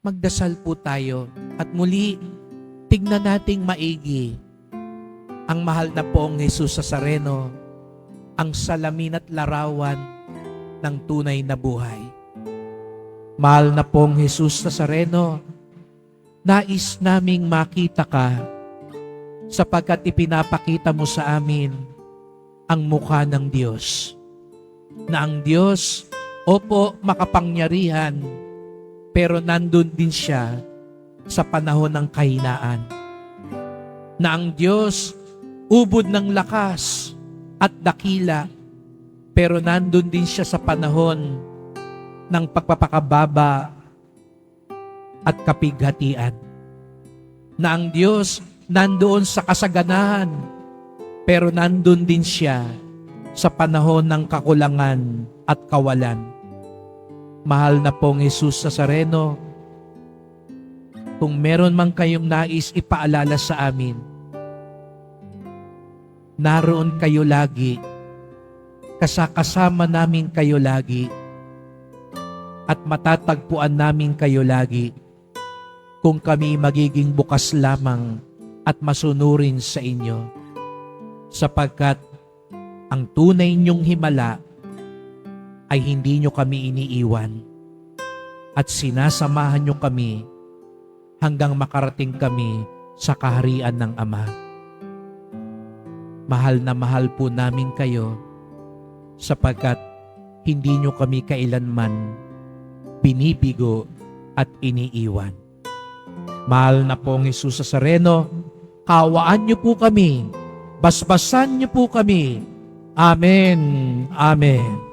Magdasal po tayo at muli tignan nating maigi ang mahal na poong Jesus Nazareno, ang salamin at larawan ng tunay na buhay. Mahal na poong Jesus Nazareno, nais naming makita ka sapagkat ipinapakita mo sa amin ang mukha ng Diyos. Na ang Diyos, opo, makapangyarihan, pero nandun din siya sa panahon ng kahinaan. Na ang Diyos, ubod ng lakas at dakila, pero nandun din siya sa panahon ng pagpapakababa at kapighatian. Na ang Diyos, nandoon sa kasaganahan, pero nandun din siya sa panahon ng kakulangan at kawalan. Mahal na pong Jesus Nazareno, kung meron man kayong nais ipaalala sa amin, naroon kayo lagi, kasama namin kayo lagi, at matatagpuan namin kayo lagi kung kami magiging bukas lamang at masunurin sa inyo, sapagkat ang tunay niyong himala ay hindi nyo kami iniiwan at sinasamahan nyo kami hanggang makarating kami sa kaharian ng Ama. Mahal na mahal po namin kayo sapagkat hindi nyo kami kailanman binibigo at iniiwan. Mahal na pong Jesus Nazareno, kawaan nyo po kami, basbasan nyo po kami. Amen. Amen.